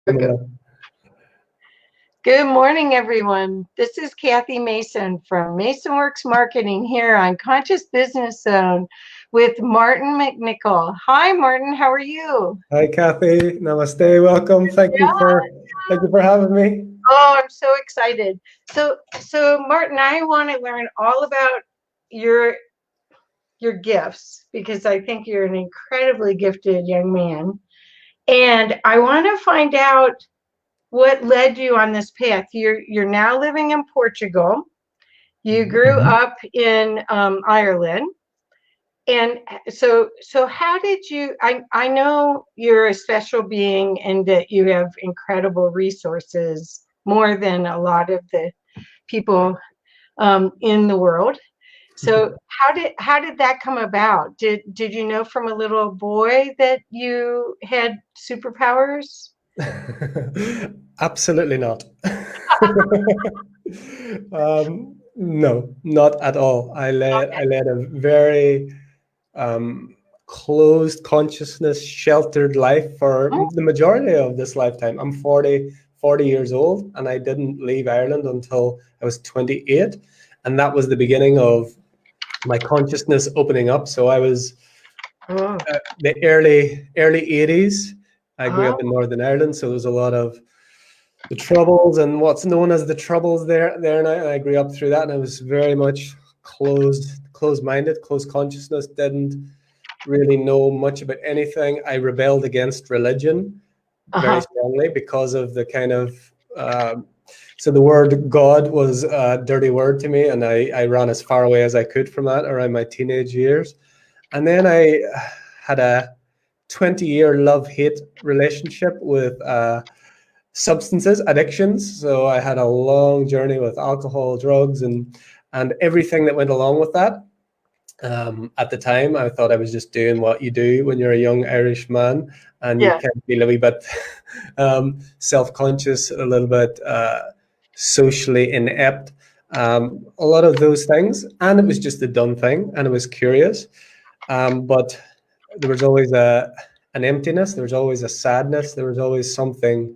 Okay. Good morning, everyone. This is Kathy Mason from MasonWorks Marketing here on Conscious Business Zone with Martin McNichol. Hi, Martin. How are you? Hi, Kathy. Namaste. Welcome. Thank you for having me. Oh, I'm so excited. So Martin, I want to learn all about your gifts because I think you're an incredibly gifted young man, and I want to find out what led you on this path. You're now living in Portugal. You grew up in Ireland, and so how did you? I know you're a special being and that you have incredible resources, more than a lot of the people in the world. So how did that come about? Did you know from a little boy that you had superpowers? Absolutely not. No, not at all. I led a very closed consciousness, sheltered life for the majority of this lifetime. I'm 40 years old, and I didn't leave Ireland until I was 28. And that was the beginning of my consciousness opening up. So I was the early 80s. I grew up in Northern Ireland, so there was a lot of the Troubles and what's known as the Troubles there now. And I grew up through that, and I was very much closed-minded, closed consciousness, didn't really know much about anything. I rebelled against religion very strongly because of the kind of so the word God was a dirty word to me, and I ran as far away as I could from that around my teenage years. And then I had a 20-year love-hate relationship with substances, addictions. So I had a long journey with alcohol, drugs, and everything that went along with that. At the time, I thought I was just doing what you do when you're a young Irish man, and you can be a little bit self-conscious, a little bit socially inept, a lot of those things. And it was just a done thing, and it was curious. But there was always an emptiness, there was always a sadness, there was always something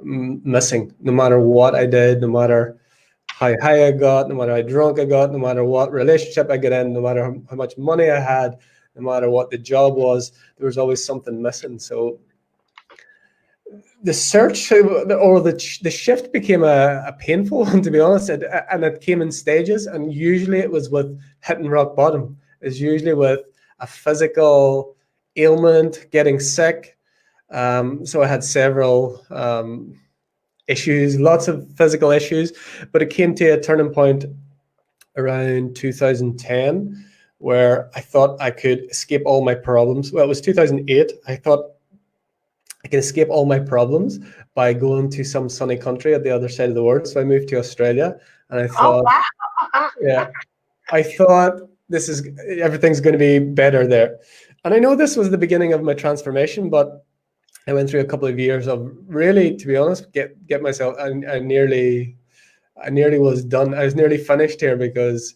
missing, no matter what I did, no matter how high I got, no matter how drunk I got, no matter what relationship I got in, no matter how much money I had, no matter what the job was, there was always something missing. So the search or the shift became a painful one, to be honest, and it came in stages, and usually it was with hitting rock bottom. It's usually with a physical ailment, getting sick. So I had several issues, lots of physical issues, but it came to a turning point around 2010 where I thought I could escape all my problems. Well, it was 2008. I thought I can escape all my problems by going to some sunny country at the other side of the world. So I moved to Australia, and I thought, I thought everything's going to be better there. And I know this was the beginning of my transformation, but I went through a couple of years of really, to be honest, get myself. I nearly was done. I was nearly finished here because,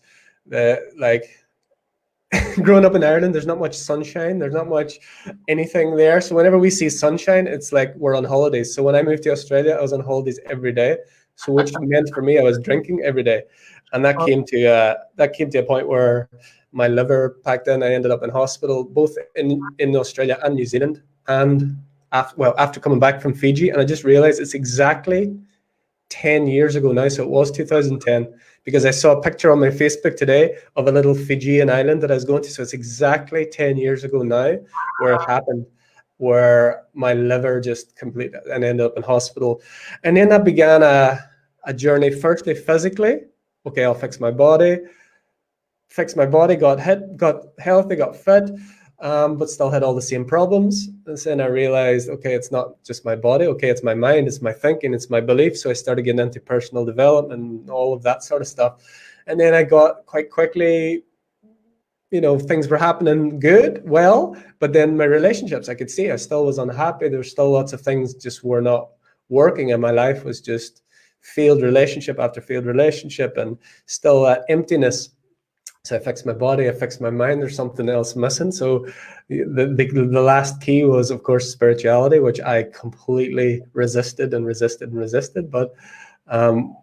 growing up in Ireland, there's not much sunshine. There's not much anything there. So whenever we see sunshine, it's like we're on holidays. So when I moved to Australia, I was on holidays every day. So which meant for me, I was drinking every day, and that came to a point where my liver packed in. I ended up in hospital, both in Australia and New Zealand, and after coming back from Fiji. And I just realized it's exactly 10 years ago now. So it was 2010, because I saw a picture on my Facebook today of a little Fijian island that I was going to. So it's exactly 10 years ago now where it happened, where my liver just completely, and ended up in hospital. And then that began a journey, firstly physically. Okay, I'll fix my body, got healthy, got fit, but still had all the same problems. And then I realized, okay, it's not just my body. Okay, it's my mind, it's my thinking, it's my beliefs. So I started getting into personal development and all of that sort of stuff. And then I got quite quickly, things were happening well, but then my relationships, I could see I still was unhappy. There were still lots of things just were not working, and my life was just failed relationship after failed relationship, and still that emptiness. So I fixed my body, I fixed my mind. There's something else missing. So the last key was, of course, spirituality, which I completely resisted and resisted and resisted. But um,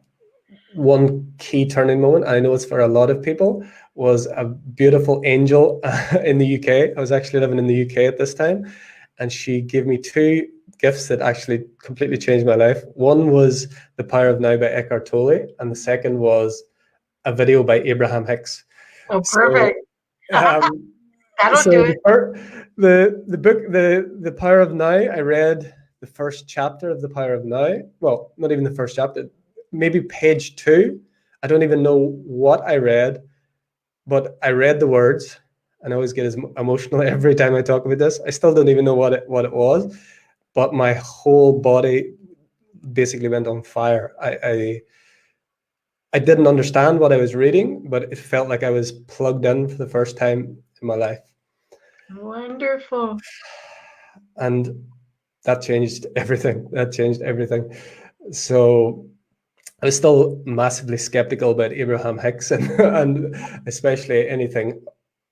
one key turning moment, I know it's for a lot of people, was a beautiful angel in the UK. I was actually living in the UK at this time, and she gave me two gifts that actually completely changed my life. One was The Power of Now by Eckhart Tolle, and the second was a video by Abraham Hicks. Oh, So, perfect. um, That'll so do it. the book, the Power of Now, I read the first chapter of The Power of Now. Well, not even the first chapter, maybe page 2. I don't even know what I read, but I read the words, and I always get as emotional every time I talk about this. I still don't even know what it was, but my whole body basically went on fire. I didn't understand what I was reading, but it felt like I was plugged in for the first time in my life. Wonderful. And that changed everything. That changed everything. So I was still massively skeptical about Abraham Hicks and especially anything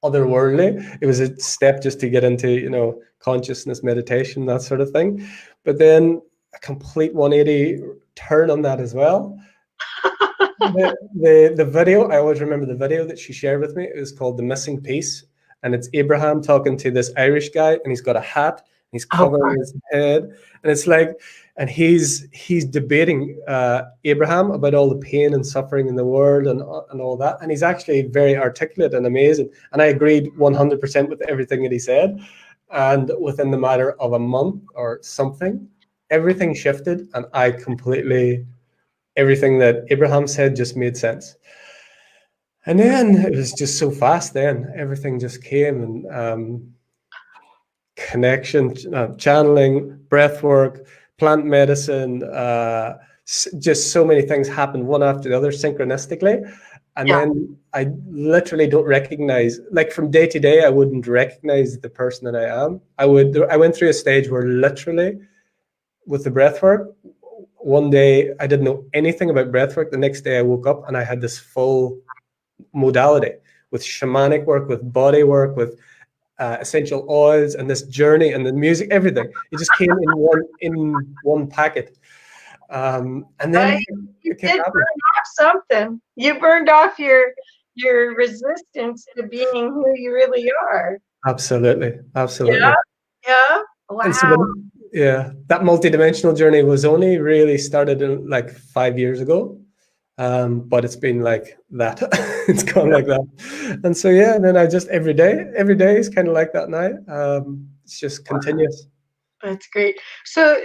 otherworldly. It was a step just to get into, consciousness, meditation, that sort of thing. But then a complete 180 turn on that as well. The video, I always remember the video that she shared with me. It was called The Missing Piece, and it's Abraham talking to this Irish guy, and he's got a hat, and he's covering his head, and it's like, and he's debating Abraham about all the pain and suffering in the world and all that, and he's actually very articulate and amazing, and I agreed 100% with everything that he said, and within the matter of a month or something, everything shifted, and I completely, everything that Abraham said just made sense. And then it was just so fast. Then everything just came, and connection, channeling, breath work, plant medicine, just so many things happened one after the other synchronistically. And then I literally don't recognize, like from day to day, I wouldn't recognize the person that I am. I went through a stage where literally with the breath work, one day I didn't know anything about breathwork. The next day I woke up and I had this full modality with shamanic work, with body work, with essential oils, and this journey and the music, everything. It just came in one packet. And then you did burn off something. You burned off your resistance to being who you really are. Absolutely. Yeah. Wow. And so that multidimensional journey was only really started in like 5 years ago. But it's been like that. It's gone like that. And so, then I just every day is kind of like that now. It's just continuous. That's great. So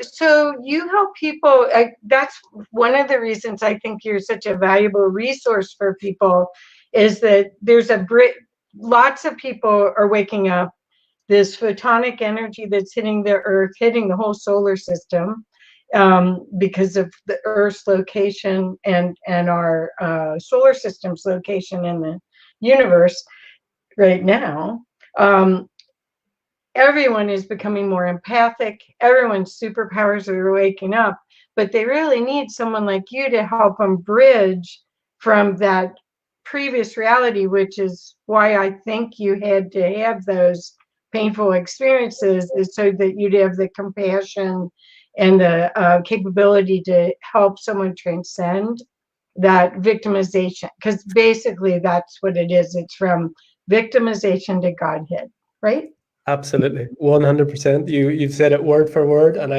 you help people. That's one of the reasons I think you're such a valuable resource for people, is that there's lots of people are waking up. This photonic energy that's hitting the earth, hitting the whole solar system, because of the Earth's location and our solar system's location in the universe right now. Everyone is becoming more empathic. Everyone's superpowers are waking up, but they really need someone like you to help them bridge from that previous reality, which is why I think you had to have those painful experiences, is so that you'd have the compassion and the capability to help someone transcend that victimization. Because basically that's what it is. It's from victimization to Godhead, right? Absolutely, 100%. You've said it word for word, and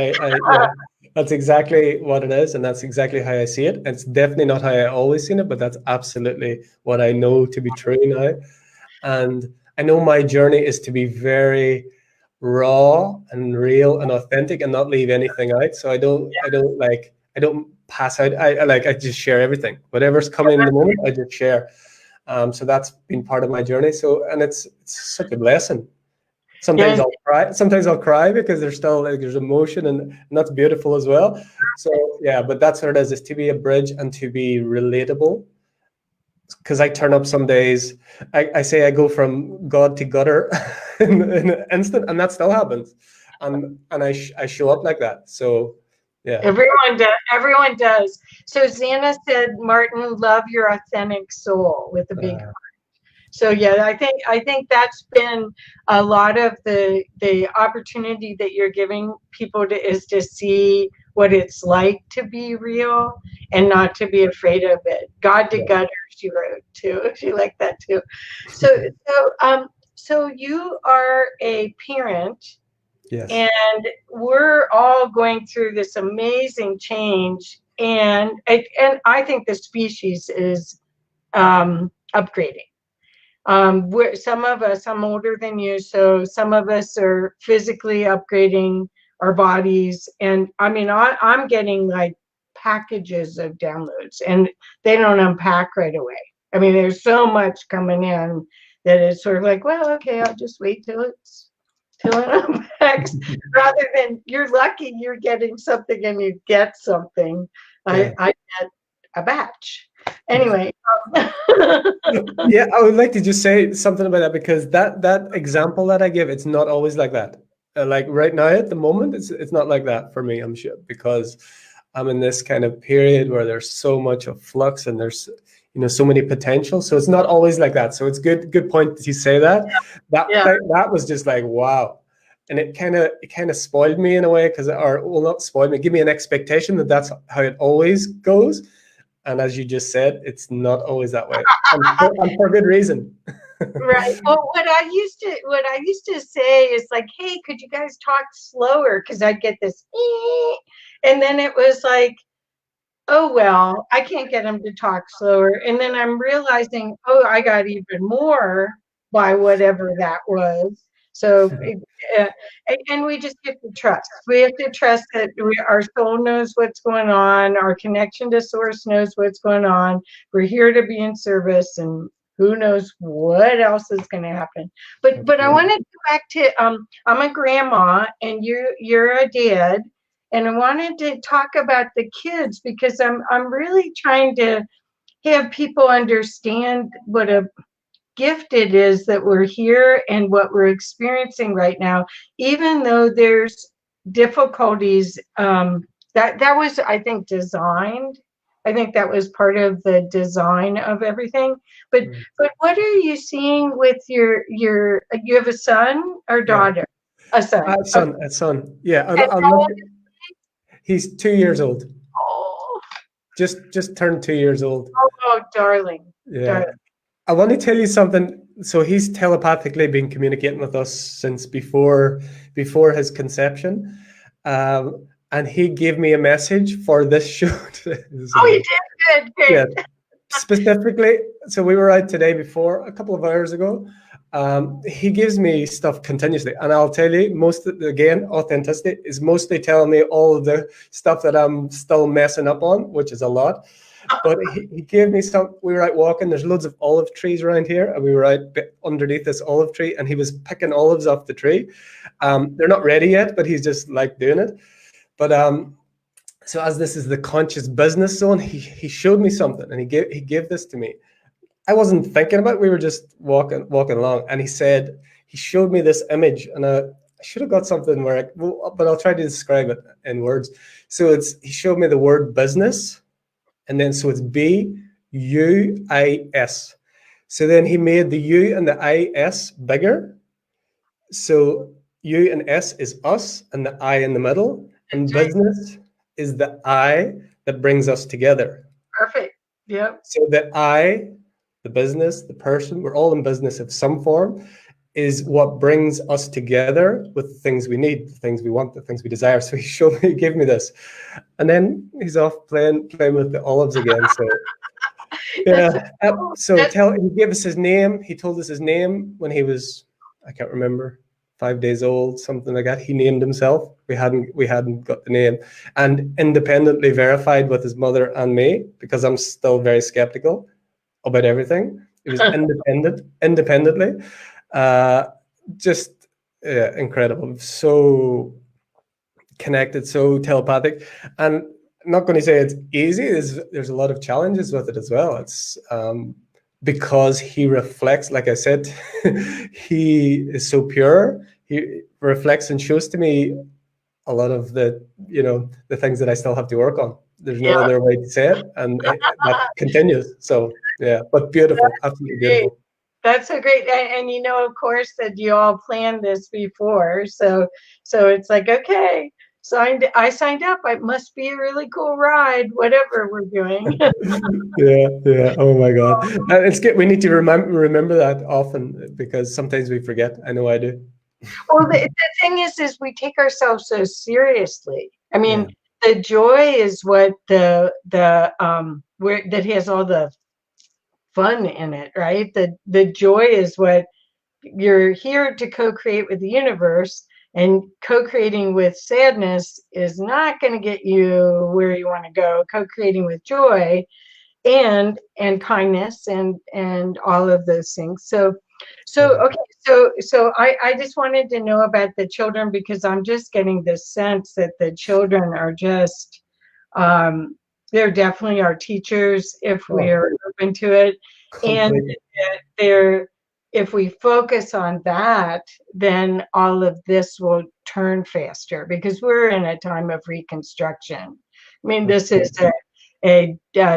that's exactly what it is, and that's exactly how I see it. It's definitely not how I always seen it, but that's absolutely what I know to be true now. And I know my journey is to be very raw and real and authentic, and not leave anything out. So I don't pass out. I just share everything. Whatever's coming in the moment, I just share. So that's been part of my journey. So, and it's such a blessing. Sometimes I'll cry because there's still there's emotion, and that's beautiful as well. So but that's what it is to be a bridge and to be relatable. Because I turn up some days, I say I go from God to gutter in an instant, and that still happens, and I show up like that. So everyone does. So Xana said, Martin, love your authentic soul, with a big heart. So yeah, I think that's been a lot of the opportunity that you're giving people is to see what it's like to be real and not to be afraid of it. God to Yeah. gutter, she wrote too. She liked that too. So you are a parent, Yes. and we're all going through this amazing change, and I think the species is upgrading. Some of us, I'm older than you, so some of us are physically upgrading our bodies. And I mean, I'm getting like packages of downloads, and they don't unpack right away. I mean, there's so much coming in that it's sort of like, well, okay, I'll just wait till it unpacks, rather than you're lucky you're getting something and you get something. Yeah. I get a batch. Anyway, Yeah, I would like to just say something about that, because that example that I give, it's not always like that. Like right now at the moment, it's not like that for me, I'm sure, because I'm in this kind of period where there's so much of flux and there's so many potential. So it's not always like that. So it's good point that you say that. yeah. That was just like wow. And it kind of spoiled me in a way, because, or well, not spoiled me, give me an expectation that that's how it always goes. And as you just said, it's not always that way, and for good reason. Right. Well, what I used to say is like, hey, could you guys talk slower? Because I'd get this, and then it was like, oh well, I can't get them to talk slower. And then I'm realizing, oh, I got even more by whatever that was. So, uh, and we just have to trust. We have to trust that our soul knows what's going on. Our connection to source knows what's going on. We're here to be in service, and who knows what else is going to happen. But I Okay. want to go back to I'm a grandma, and you're a dad, and I wanted to talk about the kids, because I'm really trying to have people understand what a gift it is that we're here and what we're experiencing right now, even though there's difficulties. That was, I think, designed. I think that was part of the design of everything. But Mm. but what are you seeing with your you have a son or Yeah. daughter? A son. Okay. Son. Yeah, And I'll how look. old? He's 2 years old. Oh, Just turned 2 years old. oh, darling, Yeah. darling. I want to tell you something. So he's telepathically been communicating with us since before his conception, and he gave me a message for this show. This is Oh, you amazing. did good, Yeah, good. specifically. So we were out today before a couple of hours ago. He gives me stuff continuously, and I'll tell you, again, authenticity is mostly telling me all of the stuff that I'm still messing up on, which is a lot. But he gave me some. We were out walking. There's loads of olive trees around here, and we were out underneath this olive tree, and he was picking olives off the tree. They're not ready yet, but he's just like doing it. But so as this is the conscious business zone, he showed me something, and he gave this to me. I wasn't thinking about it. We were just walking along, and he showed me this image, and I should have got something where but I'll try to describe it in words. So he showed me the word business, and then so it's BUIS. So then he made the U and the IS bigger. So U and S is us, and the I in the middle, and That's right. business is the I that brings us together. Perfect. Yep. So the I, the business, the person, we're all in business of some form, is what brings us together with the things we need, the things we want, the things we desire. So he gave me this, and then he's off playing with the olives again. So That's so yeah. cool. He gave us his name. He told us his name when he was, I can't remember, 5 days old, something like that. He named himself. We hadn't got the name, and independently verified with his mother and me, because I'm still very skeptical about everything. It was independently, uh, just incredible. So connected, so telepathic, and I'm not going to say it's easy. There's a lot of challenges with it as well. It's because he reflects, like I said, he is so pure. He reflects and shows to me a lot of the things that I still have to work on. There's no Yeah. other way to say it, and that continues. So yeah, but beautiful, absolutely Great. beautiful. That's so great. And you know, of course, that you all planned this before. So it's like, okay, I signed up. It must be a really cool ride, whatever we're doing. Yeah, yeah. Oh my God. It's good. We need to remember that often because sometimes we forget. I know I do. Well, the thing is we take ourselves so seriously. I Yeah, mean, the joy is what where that has all the fun in it, right? The joy is what you're here to co-create with the universe, and co-creating with sadness is not going to get you where you want to go. Co-creating with joy and kindness and all of those things. So yeah. okay, so I just wanted to know about the children, because I'm just getting this sense that the children are just they're definitely our teachers if we Oh, are open to it. And completely. they're if we focus on that, then all of this will turn faster, because we're in a time of reconstruction. I mean, this is a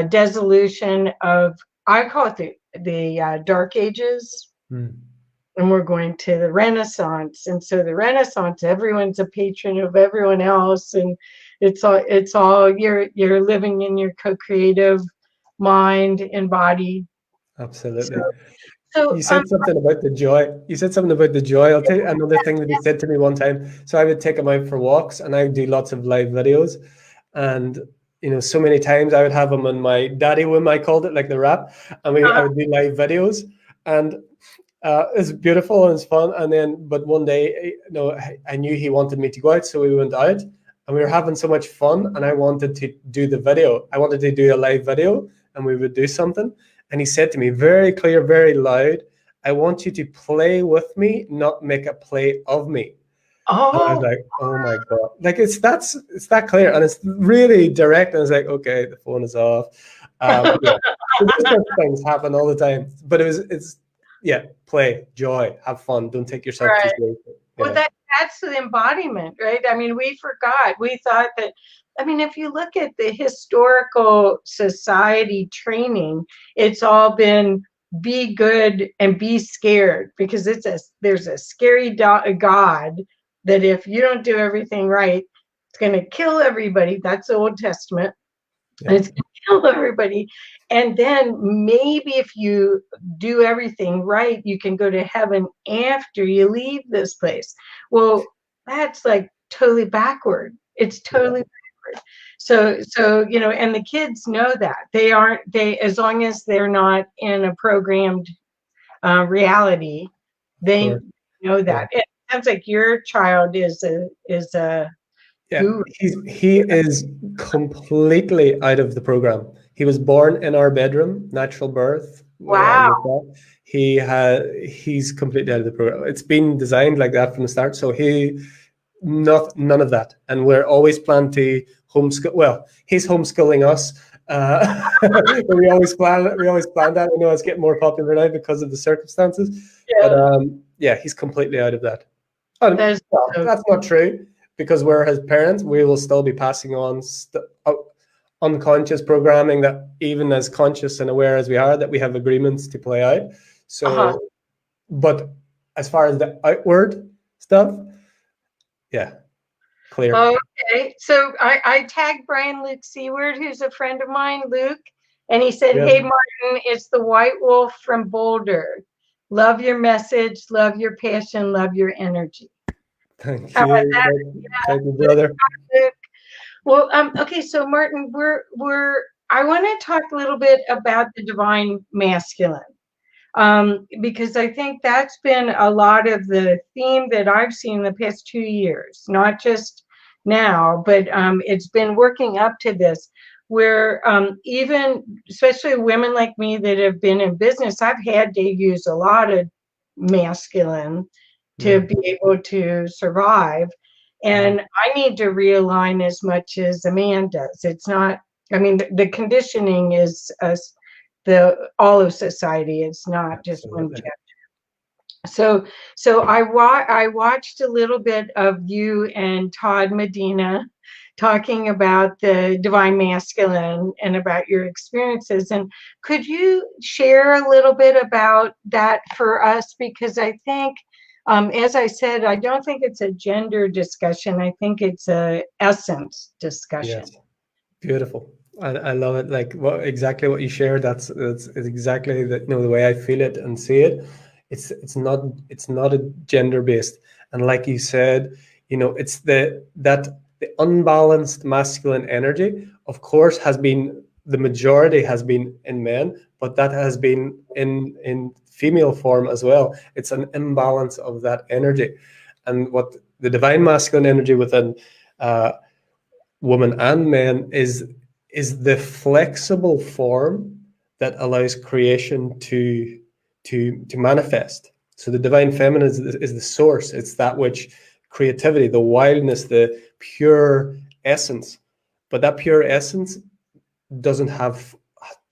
dissolution of, I call it the Dark Ages, Mm. and we're going to the Renaissance. And so the Renaissance, everyone's a patron of everyone else, and it's all you're living in your co-creative mind and body. So Absolutely. so You said something about the joy. You said something about the joy. I'll tell you another thing that he said to me one time. So I would take him out for walks, and I would do lots of live videos. And so many times I would have him on my daddy whim, I called it, like the rap, and I uh, would do live videos, and it's beautiful and it's fun. And then, but one day, I knew he wanted me to go out, so we went out, and we were having so much fun. And I wanted to do the video. I wanted to do a live video, and we would do something. And he said to me, very clear, very loud, "I want you to play with me, not make a play of me." And I was oh, like, "Oh my God!" Like it's that clear, and it's really direct. And it's like, okay, the phone is off. Yeah, so those sorts of things happen all the time. But it's yeah, play, joy, have fun. Don't take yourself too right. seriously. Well, Yeah, that's the embodiment, right? I mean, we forgot. We thought that, I mean, if you look at the historical society training, it's all been be good and be scared, because there's a scary God that if you don't do everything right, it's going to kill everybody. That's the Old Testament. yeah, And it's going to kill everybody. And then maybe if you do everything right, you can go to heaven after you leave this place. Well, that's like totally backward. It's yeah, totally backward. So and the kids know that they as long as they're not in a programmed reality, of they course. know Yeah. that. It sounds like your child is a Yeah, guru. he is completely out of the program. He was born in our bedroom, natural birth. Wow. Like that. He's completely out of the program. It's been designed like that from the start. So none of that. And we're always planning to homeschool. Well, he's homeschooling us. But we always plan that. I know it's getting more popular now because of the circumstances. But Yeah. yeah, he's completely out of that. And That's well, so that's not true because we're his parents. We will still be passing on unconscious programming that, even as conscious and aware as we are, that we have agreements to play out. uh-huh. So, but as far as the outward stuff, yeah, clear. Okay, so I tagged Brian Luke Seward, who's a friend of mine, Luke, and he said, Yeah, "Hey Martin, it's the White Wolf from Boulder. Love your message, love your passion, love your energy." thank How about you, that, thank you, brother. Luke? Well, okay, so Martin, I want to talk a little bit about the divine masculine, because I think that's been a lot of the theme that I've seen in the past 2 years, not just now, but it's been working up to this, where even, especially women like me that have been in business, I've had to use a lot of masculine to Yeah, be able to survive. mhm, And I need to realign as much as a man does. It's not, I mean, the conditioning is the all of society. It's not just one absolutely. gender. So I watched a little bit of you and Todd Medina talking about the divine masculine and about your experiences. And could you share a little bit about that for us? Because I think, as I said, I don't think it's a gender discussion. I think it's a essence discussion. Yes. Beautiful. I love it. Like exactly what you shared. That's exactly the way I feel it and see it. It's not a gender based. And like you said, it's the unbalanced masculine energy, of course, the majority has been in men, but that has been in female form as well. It's an imbalance of that energy. And what the divine masculine energy within women and men is the flexible form that allows creation to manifest. So the divine feminine is the source. It's that which creativity, the wildness, the pure essence. But that pure essence doesn't have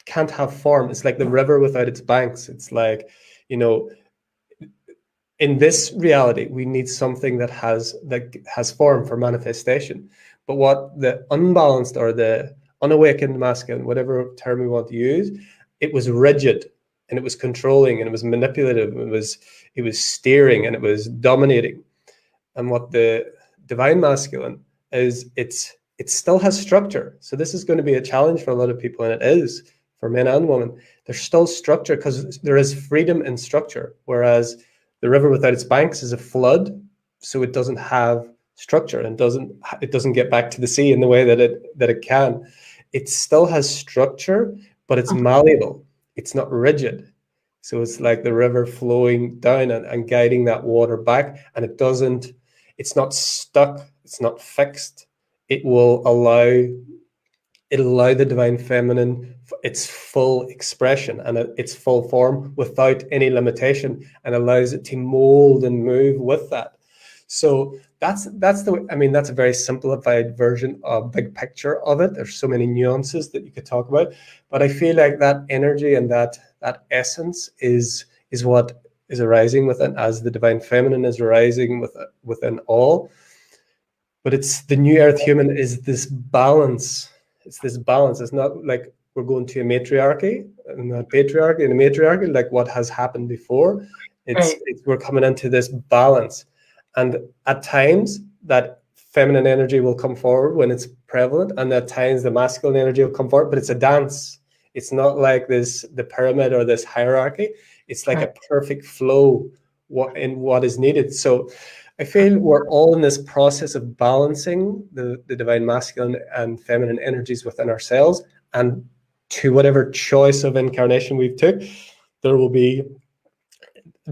can't have form. It's like the river without its banks. It's like, you know, in this reality, we need something that has form for manifestation. But what the unbalanced or the unawakened masculine, whatever term we want to use, it was rigid and it was controlling and it was manipulative. It was steering and it was dominating. And what the divine masculine is, it still has structure. So this is going to be a challenge for a lot of people, and it is for men and women. There's still structure because there is freedom in structure, whereas the river without its banks is a flood, so it doesn't have structure and it doesn't get back to the sea in the way that it can. It still has structure, but it's malleable. It's not rigid. So it's like the river flowing down and guiding that water back, and it's not stuck, it's not fixed. It'll allow the divine feminine its full expression and its full form without any limitation, and allows it to mold and move with that. So that's a very simplified version of big picture of it. There's so many nuances that you could talk about, but I feel like that energy and that essence is what is arising within, as the divine feminine is arising within all. But it's the new earth human is this balance. It's this balance. It's not like we're going to a matriarchy and a patriarchy and a matriarchy, like what has happened before. It's we're coming into this balance. And at times that feminine energy will come forward when it's prevalent, and at times the masculine energy will come forward, but it's a dance. It's not like the pyramid or this hierarchy. It's like a perfect flow in what is needed. So I feel we're all in this process of balancing the divine masculine and feminine energies within ourselves, and to whatever choice of incarnation we've took, there will be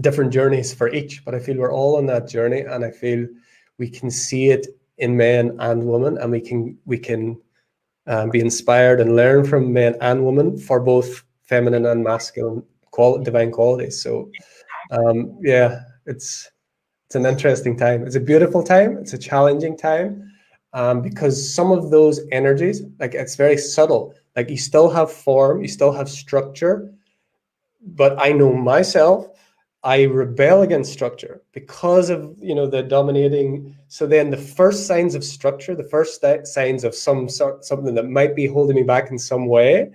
different journeys for each. But I feel we're all on that journey, and I feel we can see it in men and women, and we can be inspired and learn from men and women for both feminine and masculine divine qualities. So it's an interesting time. It's a beautiful time. It's a challenging time, because some of those energies, like, it's very subtle. Like, you still have form, you still have structure, but I know myself, I rebel against structure because of the dominating. So then the first signs of structure, the first signs of something that might be holding me back in some way,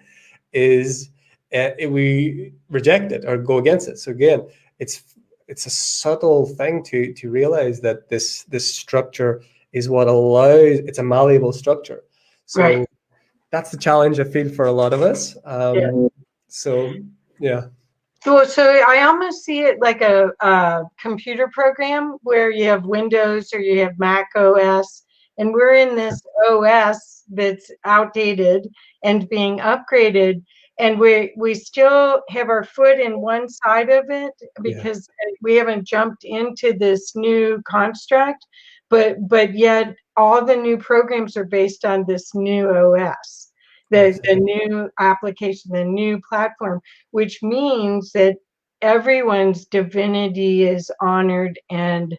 is we reject it or go against it. So again, it's a subtle thing to realize that this structure is what allows. It's a malleable structure. So that's the challenge I feel for a lot of us. So yeah. So I almost see it like a computer program where you have Windows or you have Mac OS, and we're in this OS that's outdated and being upgraded, and we still have our foot in one side of it because we haven't jumped into this new construct, but yet all the new programs are based on this new OS. The new application, the new platform, which means that everyone's divinity is honored and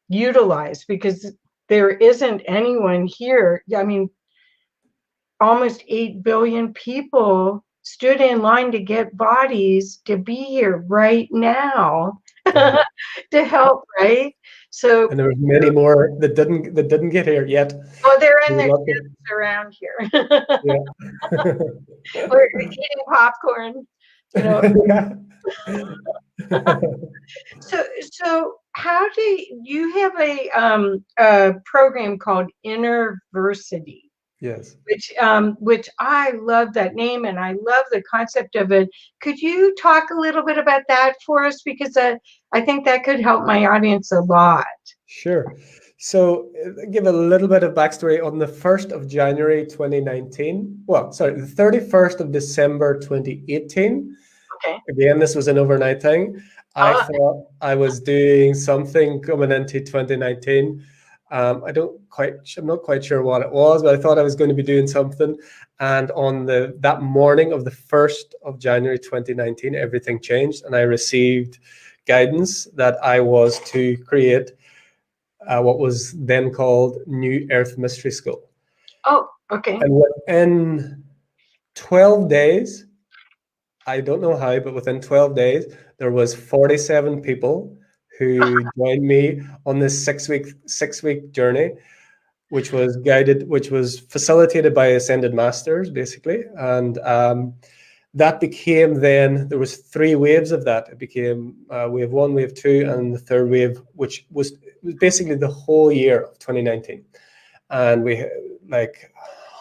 utilized, because there isn't anyone here. I mean, almost 8 billion people stood in line to get bodies to be here right now. to help, right? So, And there was many more that didn't get here yet. oh, they're We in would their love kids around here. to. We're eating popcorn, you know. Yeah. So how do you have a program called InterVersity, Yes. which I love that name and I love the concept of it. Could you talk a little bit about that for us? Because I think that could help my audience a lot. Sure. So, give a little bit of backstory on the 1st of January 2019. Well, sorry, the 31st of December 2018. Okay. Again, this was an overnight thing. I Oh, thought I was doing something coming into 2019. I'm not quite sure what it was, but I thought I was going to be doing something. And on that morning of the 1st of January 2019, everything changed, and I received guidance that I was to create what was then called New Earth Mystery School. oh, okay. And within 12 days, I don't know how, but within 12 days, there was 47 people who joined me on this six week journey, which was facilitated by Ascended Masters, basically. And that became then, there was 3 waves of that. It became wave 1, wave 2, and the third wave, which was basically the whole year of 2019. And we like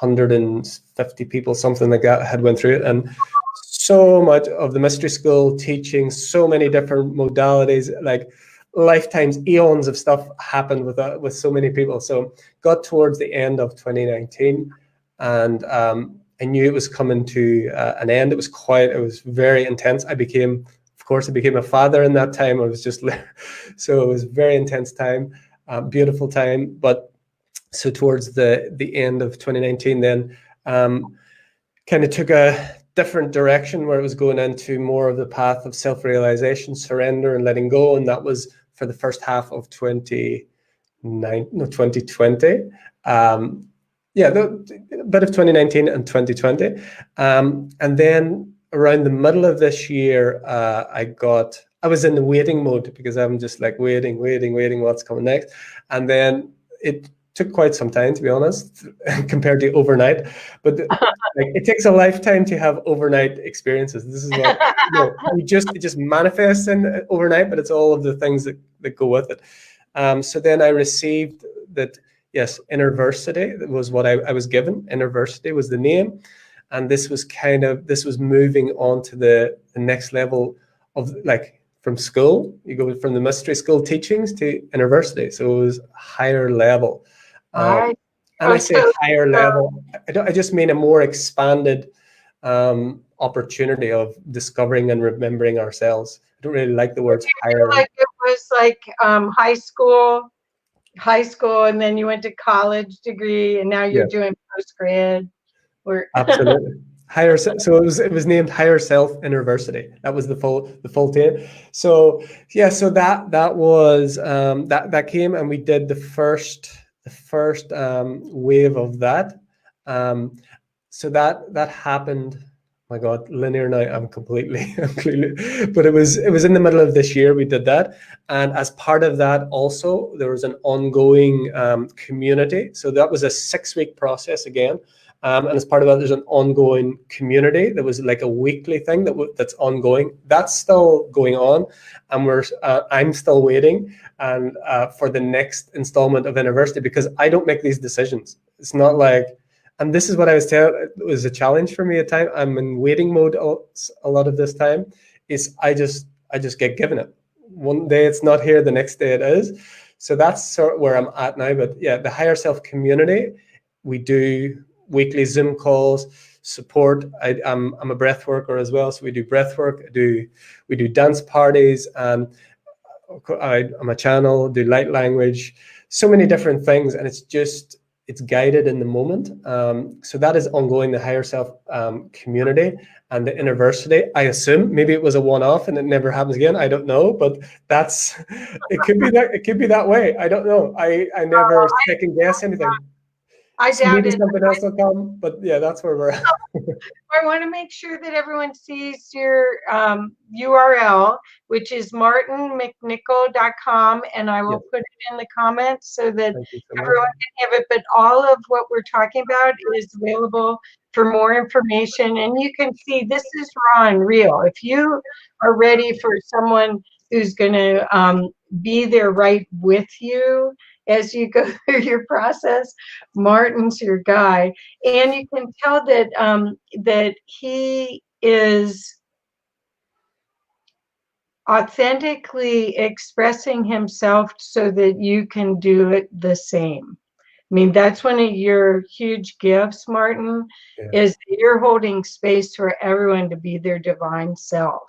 150 people, something like that, had went through it. And so much of the mystery school teaching, so many different modalities, like lifetimes, eons of stuff happened with so many people. So got towards the end of 2019, and I knew it was coming to an end. It was very intense. I became a father in that time. I was just so it was a very intense time, beautiful time. But so towards the end of 2019, then kind of took a different direction where it was going into more of the path of self-realization, surrender, and letting go. And that was for the first half of 2020. Yeah, a bit of 2019 and 2020. And then around the middle of this year, I was in the waiting mode, because I'm just like waiting, what's coming next. And then it took quite some time, to be honest, compared to overnight. But it takes a lifetime to have overnight experiences. This is what it just manifests in overnight, but it's all of the things that go with it. So then I received that. Yes, InterVersity was what I was given. InterVersity was the name, and this was moving on to the next level of, like, from school. You go from the mystery school teachings to InterVersity, so it was higher level. All right. And I say higher level. I just mean a more expanded opportunity of discovering and remembering ourselves. I don't really like the words higher. Like it was like high school, and then you went to college degree, and now you're doing post-grad work. Absolutely. Higher. So it was named Higher Self InterVersity. That was the full name. So yeah. So that was that came, and we did the first wave of that. So that happened. My God, linear now. I'm completely. But it was in the middle of this year we did that, and as part of that also there was an ongoing community. So that was a 6-week process again, and as part of that there's an ongoing community that was like a weekly thing that's ongoing. That's still going on, and I'm still waiting and for the next installment of InterVersity, because I don't make these decisions. It's not like. And this is what I was telling. It was a challenge for me at time. I'm in waiting mode a lot of this time. Is I just get given it. One day it's not here, the next day it is. So that's sort of where I'm at now. But yeah, the Higher Self community, we do weekly Zoom calls, support. I'm a breath worker as well, so we do breath work. We do dance parties, and I'm a channel. Do light language, so many different things, and it's guided in the moment. So that is ongoing, the Higher Self community. And the InterVersity, I assume maybe it was a one-off and it never happens again. I don't know, but it could be that way. I don't know. I never second guess anything. I So doubt maybe it. something else will come, but yeah, that's where we're at. I want to make sure that everyone sees your URL, which is martinmcnichol.com, and I Yes, will put it in the comments so that thank you so much. everyone can have it. But all of what we're talking about is available for more information, and you can see this is raw and real. If you are ready for someone who's going to be there right with you as you go through your process, Martin's your guy. And you can tell that that he is authentically expressing himself so that you can do it the same. I mean, that's one of your huge gifts, Martin, Yeah. is that you're holding space for everyone to be their divine self.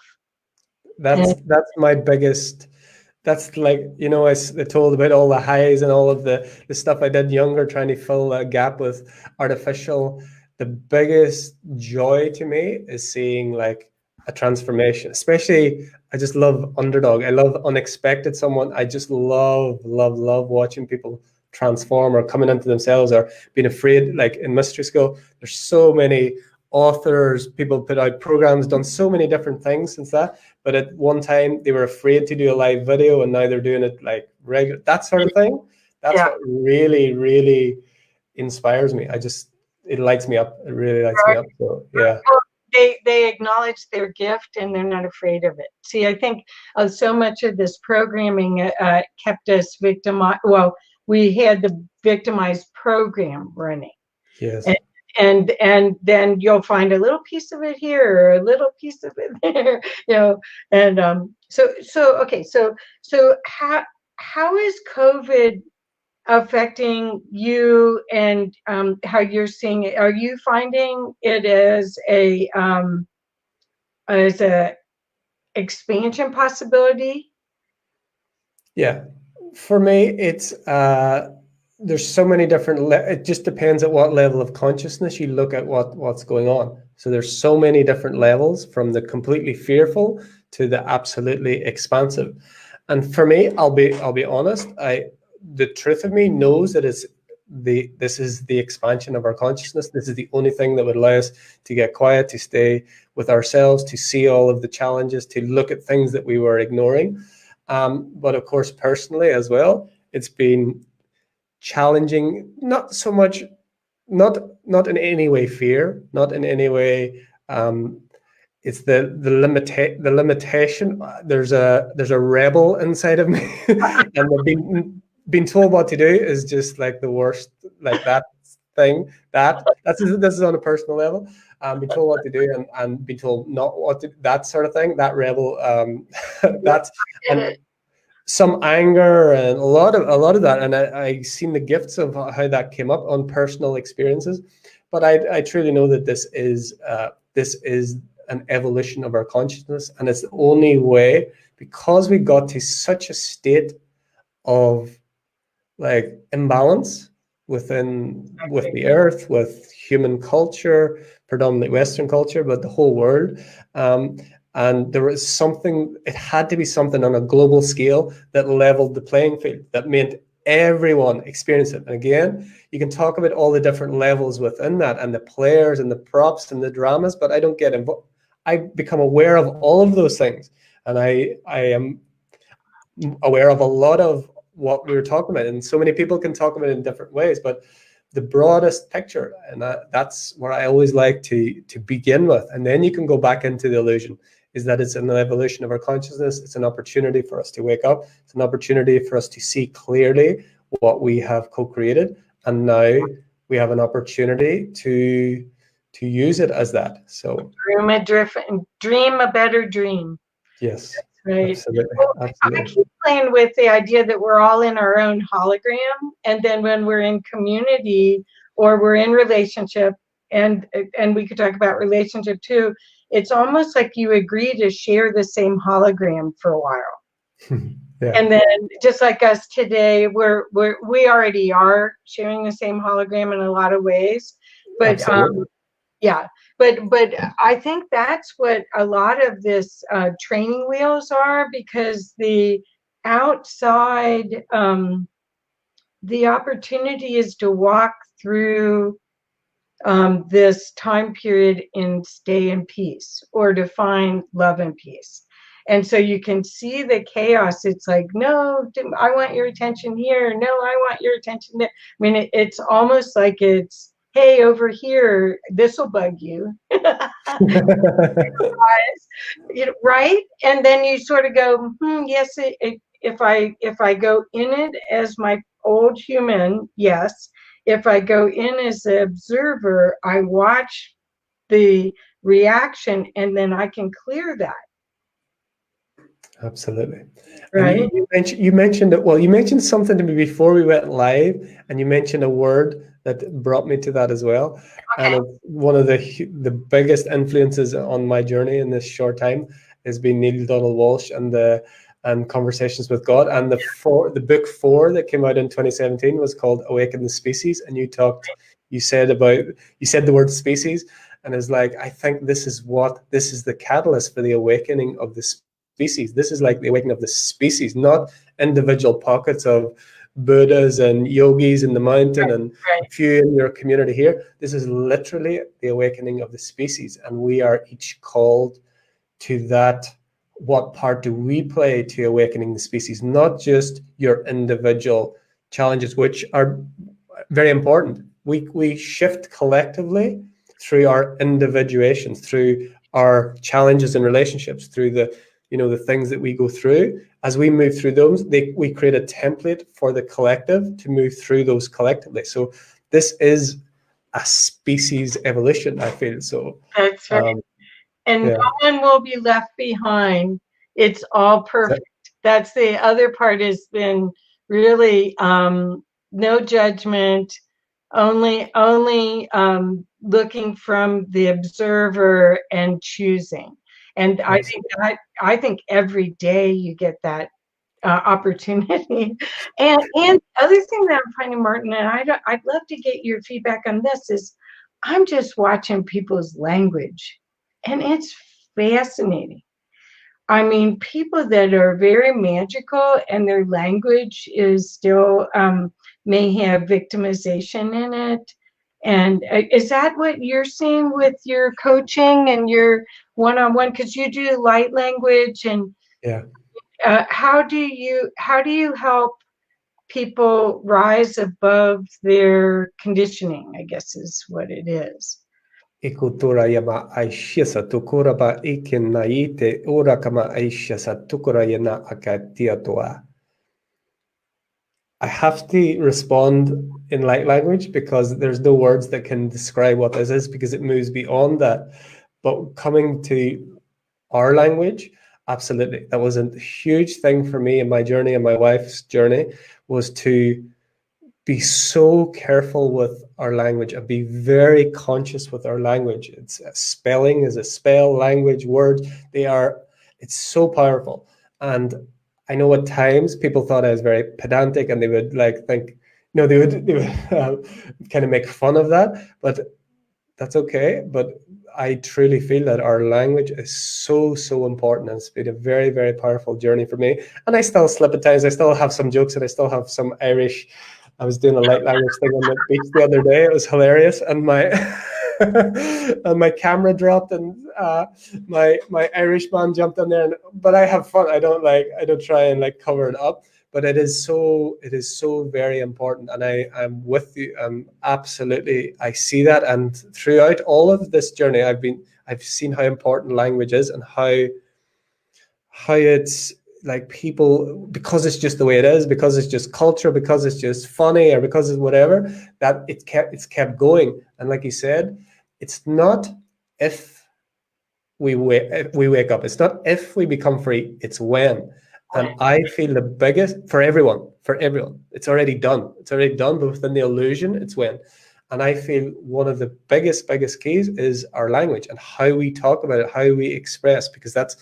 That's my biggest. That's like, you know, I told about all the highs and all of the stuff I did younger, trying to fill that gap with artificial. The biggest joy to me is seeing like a transformation. Especially, I just love underdog. I love unexpected someone. I just love watching people transform or coming into themselves or being afraid. Like in mystery school, there's so many authors, people put out programs, done so many different things since that. But at one time they were afraid to do a live video, and now they're doing it like regular, that sort of thing. That's Yeah, what really inspires me. It lights me up. It really lights me right. up. So yeah. Well, they acknowledge their gift and they're not afraid of it. See, I think so much of this programming kept us victimized. Well, we had the victimized program running, Yes. and, and then you'll find a little piece of it here or a little piece of it there, and so okay, so how is COVID affecting you, and how you're seeing it? Are you finding it as a expansion possibility? Yeah, for me, it's there's so many different. It just depends at what level of consciousness you look at what's going on. So there's so many different levels, from the completely fearful to the absolutely expansive. And for me, I'll be honest. The truth of me knows that this is the expansion of our consciousness. This is the only thing that would allow us to get quiet, to stay with ourselves, to see all of the challenges, to look at things that we were ignoring. But of course, personally as well, it's been challenging. Not so much, not in any way fear, not in any way. It's the limitation. There's a rebel inside of me, and being told what to do is just like the worst. Like that thing. This is on a personal level. Being told what to do and being told not what to, that sort of thing. That rebel. That's and some anger and a lot of that, and I seen the gifts of how that came up on personal experiences. But I truly know that this is an evolution of our consciousness, and it's the only way, because we got to such a state of like imbalance with the earth, with human culture, predominantly Western culture, but the whole world. And there was something, it had to be something on a global scale that leveled the playing field, that made everyone experience it. And again, you can talk about all the different levels within that, and the players and the props and the dramas, but I don't get involved. I become aware of all of those things, and I am aware of a lot of what we were talking about, and so many people can talk about it in different ways, but the broadest picture, and that's where I always like to begin with, and then you can go back into the illusion, is that it's an evolution of our consciousness. It's an opportunity for us to wake up. It's an opportunity for us to see clearly what we have co-created, and now we have an opportunity to use it as that. So Dream a better dream. yes, Right. absolutely, Well, I absolutely. keep playing with the idea that we're all in our own hologram, and then when we're in community or we're in relationship, and we could talk about relationship too, it's almost like you agree to share the same hologram for a while. Yeah, And then just like us today, we already are sharing the same hologram in a lot of ways. But absolutely. yeah, but I think that's what a lot of this training wheels are, because the outside, the opportunity is to walk through this time period in stay in peace, or to find love and peace. And so you can see the chaos. It's like, no, I want your attention here. No, I want your attention there. I mean, it's almost like it's, hey, over here, this will bug you. Right? And then you sort of go, yes, if I go in it as my old human, yes. If I go in as an observer, I watch the reaction, and then I can clear that. Absolutely. Right. And you mentioned it. Well, you mentioned something to me before we went live, and you mentioned a word that brought me to that as well. Okay. And it's one of the biggest influences on my journey in this short time has been Neil Donald Walsh and Conversations with God. And the book 4 that came out in 2017 was called Awaken the Species. And you said the word species, and it's like, I think this is the catalyst for the awakening of the species. This is like the awakening of the species, not individual pockets of Buddhas and yogis in the mountain and a few in your community here. This is literally the awakening of the species, and we are each called to that. What part do we play to awakening the species? Not just your individual challenges, which are very important. We shift collectively through our individuations, through our challenges in relationships, through the things that we go through. As we move through those, we create a template for the collective to move through those collectively. So this is a species evolution, I feel. So that's right. And no one will be left behind. It's all perfect. That's the other part, has been really no judgment, only looking from the observer and choosing. And I think every day you get that opportunity. And the other thing that I'm finding, Martin, and I'd love to get your feedback on this, is I'm just watching people's language, and it's fascinating. I mean, people that are very magical and their language is still may have victimization in it. And is that what you're seeing with your coaching and your one-on-one? Because you do light language, and how do you help people rise above their conditioning, I guess is what it is. Ikutura yama aisha sa tukura ba ikin naite ura kama aisha sa tukura yana akatia toa. I have to respond in light language because there's no words that can describe what this is, because it moves beyond that. But coming to our language, absolutely. That was a huge thing for me in my journey, and my wife's journey, was to be so careful with our language and be very conscious with our language. It's spelling is a spell, language, words, it's so powerful. And I know at times people thought I was very pedantic, and they would think, they would kind of make fun of that, but that's okay. But I truly feel that our language is so, so important, and it's been a very, very powerful journey for me. And I still slip at times. I still have some jokes, and I still have some Irish. I was doing a light language thing on the beach the other day. It was hilarious, and my and my camera dropped, and my Irish man jumped in there. But I have fun. I don't try and cover it up. But it is so very important, and I'm with you. Absolutely, I see that, and throughout all of this journey, I've seen how important language is, and how it's like people, because it's just the way it is, because it's just culture, because it's just funny, or because it's whatever, that it's kept going. And like you said, it's not if we wake up, it's not if we become free, it's when. And I feel the biggest for everyone, it's already done. But within the illusion, it's when. And I feel one of the biggest keys is our language and how we talk about it, how we express, because that's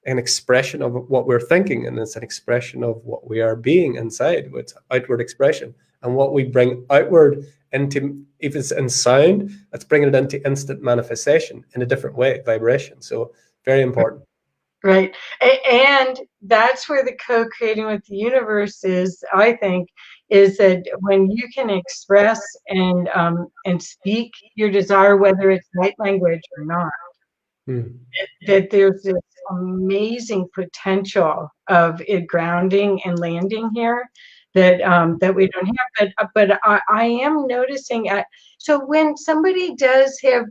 an expression of what we're thinking, and it's an expression of what we are being inside. It's outward expression, and what we bring outward into, if it's in sound, that's bringing it into instant manifestation in a different way, vibration. So very important. Right. And that's where the co-creating with the universe is, I think, is that when you can express and speak your desire, whether it's light language or not, Mm. that there's this amazing potential of it grounding and landing here that we don't have. But I am noticing. So when somebody does have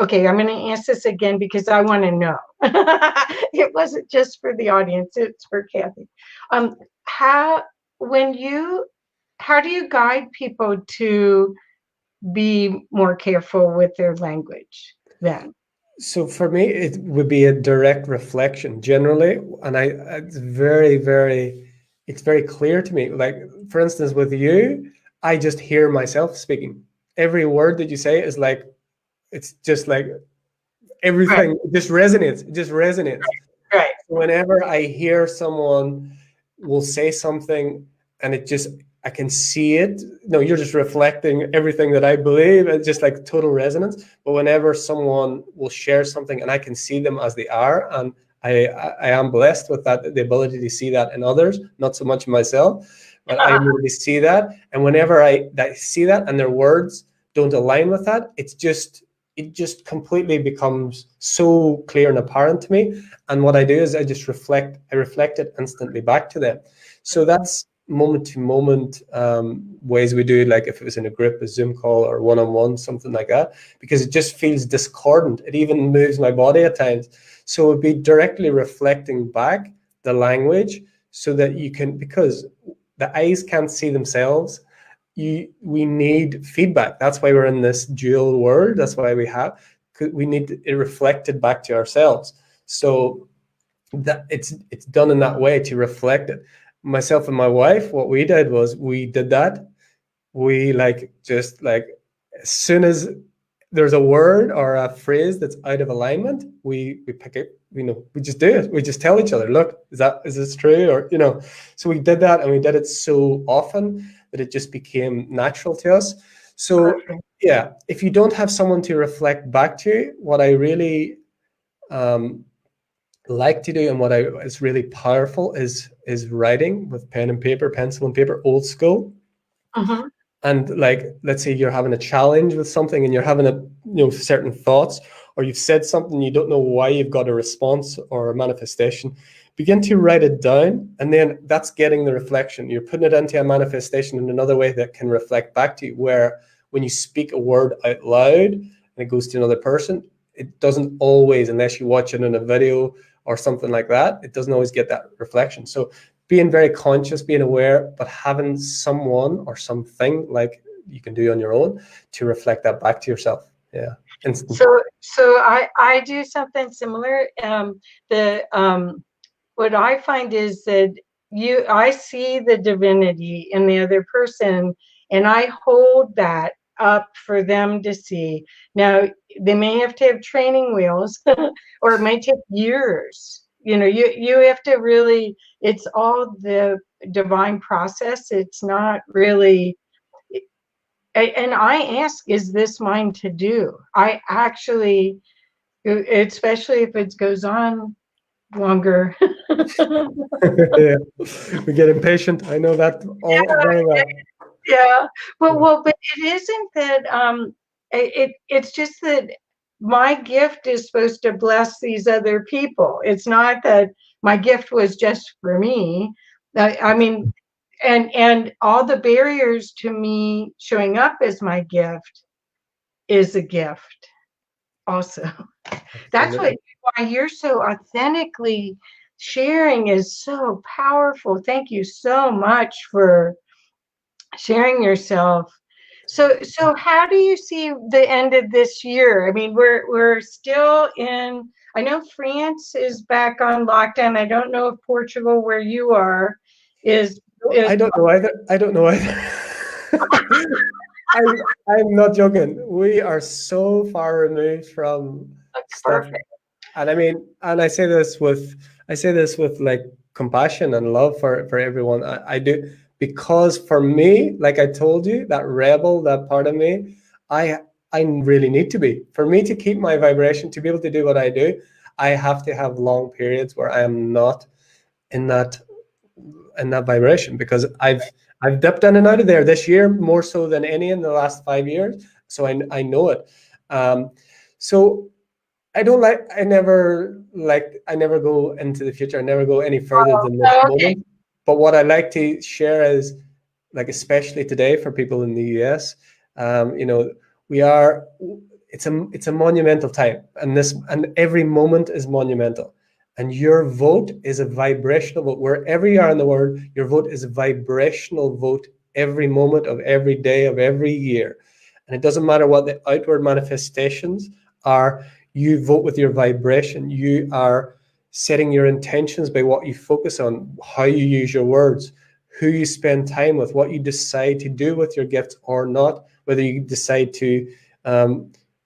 okay, I'm going to ask this again because I want to know. It wasn't just for the audience; it's for Kathy. Um, how when you how do you guide people to be more careful with their language then? So for me, it would be a direct reflection generally, and it's very clear to me. Like for instance, with you, I just hear myself speaking. Every word that you say is like it's just like Right, everything just resonates. It just resonates. right. Whenever I hear someone will say something and I can see it. No, you're just reflecting everything that I believe. It's just like total resonance. But whenever someone will share something and I can see them as they are, and I am blessed with that, the ability to see that in others, not so much myself, but I really see that. And whenever I see that and their words don't align with that, it just completely becomes so clear and apparent to me. And what I do is I reflect it instantly back to them. So that's moment to moment ways we do it, like if it was in a group, a Zoom call or one-on-one, something like that, because it just feels discordant. It even moves my body at times. So it'd be directly reflecting back the language so that you can, because the eyes can't see themselves, we need feedback. That's why we're in this dual world. That's why we need it reflected back to ourselves. So that it's done in that way to reflect it. Myself and my wife, what we did was we did that. We just as soon as there's a word or a phrase that's out of alignment, we pick it, we just do it. We just tell each other, look, is this true? Or, so we did that, and we did it so often that it just became natural to us. So yeah, if you don't have someone to reflect back to you, what I really like to do and what is really powerful is writing with pen and paper, pencil and paper, old school. Mm-hmm. And let's say you're having a challenge with something and you're having certain thoughts, or you've said something, you don't know why you've got a response or a manifestation. Begin to write it down, and then that's getting the reflection. You're putting it into a manifestation in another way that can reflect back to you, where when you speak a word out loud and it goes to another person, it doesn't always, unless you watch it in a video or something like that, it doesn't always get that reflection. So being very conscious, being aware, but having someone or something like you can do on your own to reflect that back to yourself. Yeah. Instant. So I do something similar. What I find is that I see the divinity in the other person, and I hold that up for them to see. Now, they may have to have training wheels, or it may take years. You have to really, it's all the divine process. It's not really, and I ask, is this mine to do? I actually, especially if it goes on longer. Yeah. We get impatient. I know that all very well. Yeah. But it isn't that it's just that my gift is supposed to bless these other people. It's not that my gift was just for me. I mean, and all the barriers to me showing up as my gift is a gift also. That's why you're so authentically sharing is so powerful. Thank you so much for sharing yourself. So how do you see the end of this year? I mean, we're still in, I know France is back on lockdown. I don't know if Portugal, where you are, is I don't know either. I'm not joking. We are so far removed from stuff. perfect. And I mean, and I say this with like compassion and love for everyone. I do, because for me, like I told you, that rebel, that part of me, I I really need to be. For me to keep my vibration, to be able to do what I do, I have to have long periods where I am not in that vibration, because I've dipped in and out of there this year more so than any in the last 5 years. So I know it. So I don't like, I never go into the future. I never go any further than this Oh, okay. moment. But what I like to share is, like, especially today for people in the US, you know, we are, it's a monumental time, and every moment is monumental. And your vote is a vibrational vote. Wherever you are in the world, your vote is a vibrational vote every moment of every day of every year. And it doesn't matter what the outward manifestations are, you vote with your vibration. You are setting your intentions by what you focus on, how you use your words, who you spend time with, what you decide to do with your gifts or not, whether you decide to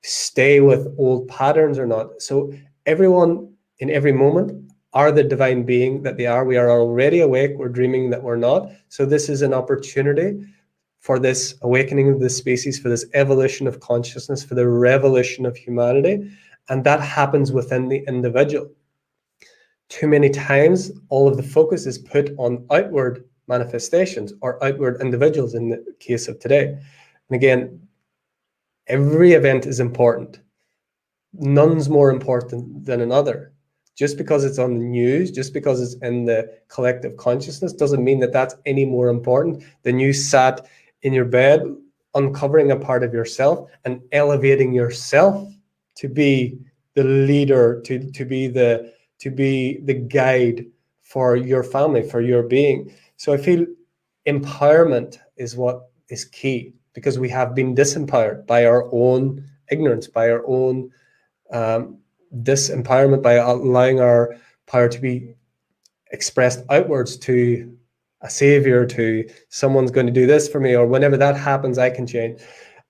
stay with old patterns or not. So everyone in every moment are the divine being that they are. We are already awake. We're dreaming that we're not. So this is an opportunity for this awakening of the species, for this evolution of consciousness, for the revolution of humanity. And that happens within the individual. Too many times, all of the focus is put on outward manifestations or outward individuals in the case of today. And again, every event is important. None's more important than another. Just because it's on the news, just because it's in the collective consciousness, doesn't mean that that's any more important than you sat in your bed, uncovering a part of yourself and elevating yourself to be the leader, to be the guide for your family, for your being. So I feel empowerment is what is key, because we have been disempowered by our own ignorance, by our own disempowerment, by allowing our power to be expressed outwards to a savior, to someone's going to do this for me, or whenever that happens, I can change.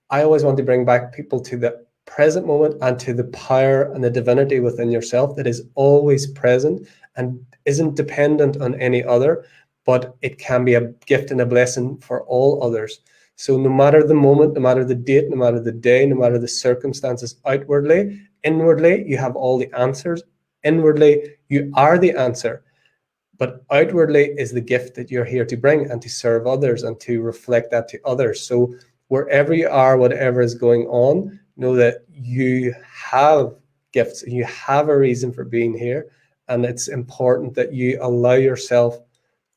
I always want to bring back people to the present moment and to the power and the divinity within yourself that is always present and isn't dependent on any other, but it can be a gift and a blessing for all others. So no matter the moment, no matter the date, no matter the day, no matter the circumstances, outwardly, inwardly, you have all the answers. Inwardly, you are the answer. But outwardly is the gift that you're here to bring and to serve others and to reflect that to others. So wherever you are, whatever is going on, know that you have gifts, you have a reason for being here. And it's important that you allow yourself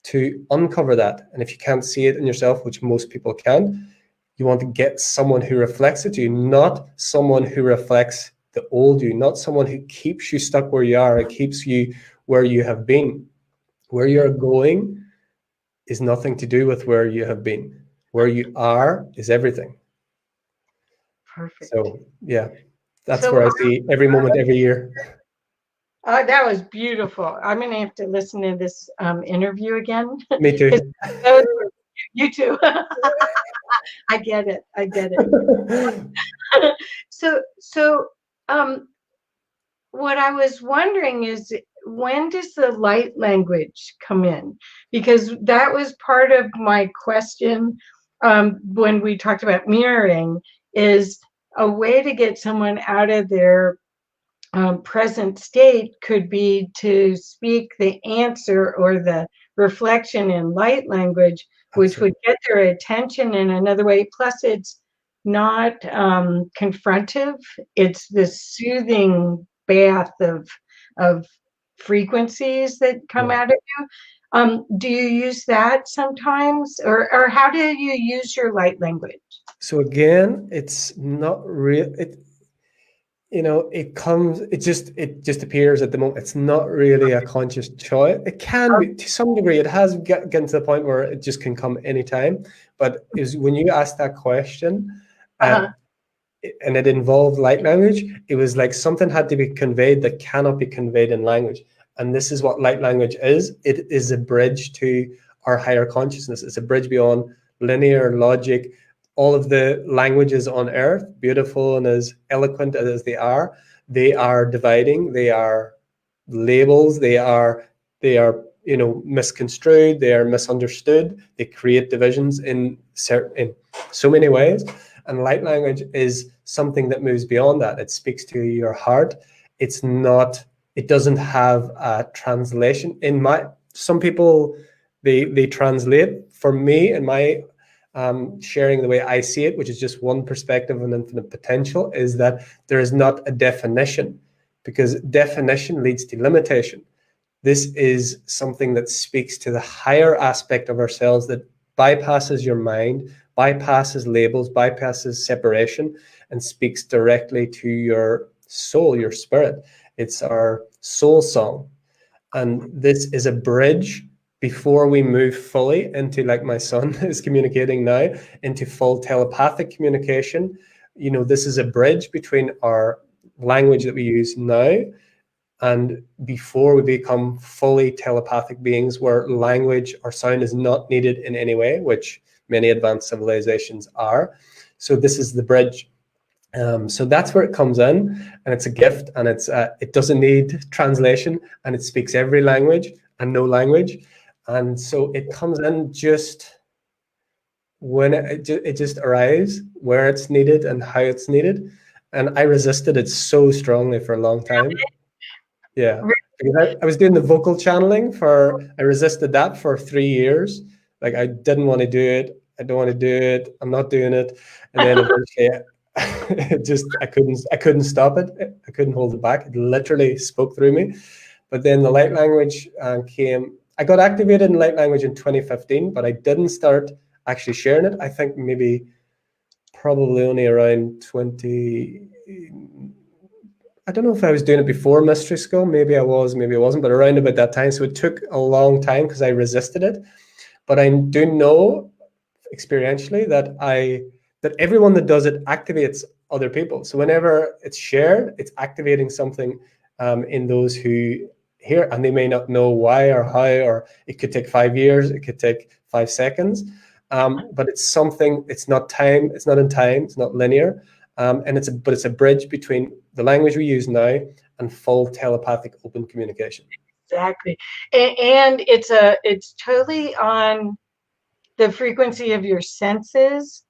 to uncover that. And if you can't see it in yourself, which most people can, you want to get someone who reflects it to you, not someone who reflects the old you, not someone who keeps you stuck where you are, it keeps you where you have been. Where you're going is nothing to do with where you have been. Where you are is everything. Perfect. So yeah, that's So, where I see every moment, every year. that was beautiful. I'm going to have to listen to this interview again. Me too. You too. I get it. I get it. So, what I was wondering is, when does the light language come in? Because that was part of my question when we talked about mirroring, is a way to get someone out of their present state could be to speak the answer or the reflection in light language, which would get their attention in another way. Plus, it's not confrontive. It's this soothing bath of frequencies that come out of you. Do you use that sometimes, or how do you use your light language? So again, it's not real. It just appears at the moment. It's not really a conscious choice. It can be to some degree. It has gotten to the point where it just can come anytime. But is when you asked that question, and it involved light language, it was like something had to be conveyed that cannot be conveyed in language. And this is what light language is. It is a bridge to our higher consciousness. It's a bridge beyond linear logic. All of the languages on earth, beautiful and as eloquent as they are dividing. They are labels. They are misconstrued. They are misunderstood. They create divisions in so many ways. And light language is something that moves beyond that. It speaks to your heart. It's not it doesn't have a translation. Some people, they translate. For me, in my sharing the way I see it, which is just one perspective and infinite potential, is that there is not a definition, because definition leads to limitation. This is something that speaks to the higher aspect of ourselves, that bypasses your mind, bypasses labels, bypasses separation, and speaks directly to your soul, your spirit. It's our soul song. And this is a bridge before we move fully into, like my son is communicating now, into full telepathic communication. This is a bridge between our language that we use now and before we become fully telepathic beings, where language or sound is not needed in any way, which many advanced civilizations are. So this is the bridge. So that's where it comes in, and it's a gift, and it doesn't need translation, and it speaks every language and no language. And so it comes in just when it just arrives where it's needed and how it's needed. And I resisted it so strongly for a long time. Yeah, because I was doing the vocal channeling I resisted that for 3 years. Like, I didn't want to do it. I don't want to do it. I'm not doing it. And then eventually I couldn't stop it. I couldn't hold it back. It literally spoke through me. But then the light language came. I got activated in light language in 2015, but I didn't start actually sharing it. I think probably only around 20. I don't know if I was doing it before Mystery School. Maybe I was, maybe I wasn't, but around about that time. So it took a long time because I resisted it. But I do know experientially that everyone that does it activates other people. So whenever it's shared, it's activating something in those who hear, and they may not know why or how, or it could take 5 years, it could take 5 seconds. But it's something, it's not time, it's not in time, it's not linear. And it's a bridge between the language we use now and full telepathic open communication. Exactly. And it's totally on the frequency of your senses,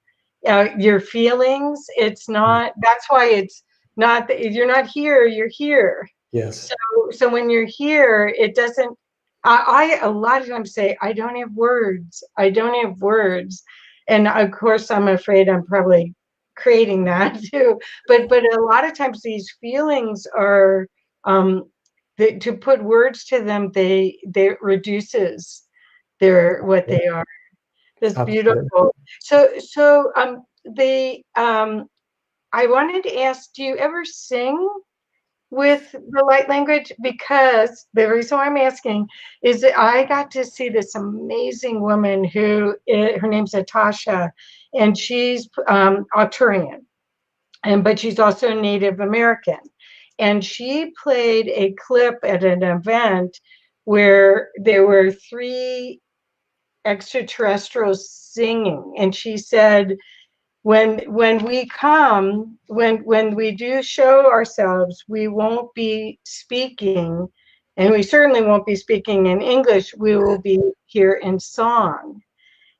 your feelings. It's not, that's why it's not that you're not here, you're here. Yes. So when you're here, it doesn't, I a lot of times say, I don't have words. I don't have words. And of course, I'm afraid I'm probably creating that too. But a lot of times these feelings are, to put words to them, they reduces what they are. That's beautiful. So I wanted to ask, do you ever sing with the light language? Because the reason why I'm asking is that I got to see this amazing woman who, her name's Natasha, and she's Arturian, but she's also Native American. And she played a clip at an event where there were 3 extraterrestrials singing, and she said, when we do show ourselves, we won't be speaking, and we certainly won't be speaking in English. We will be here in song.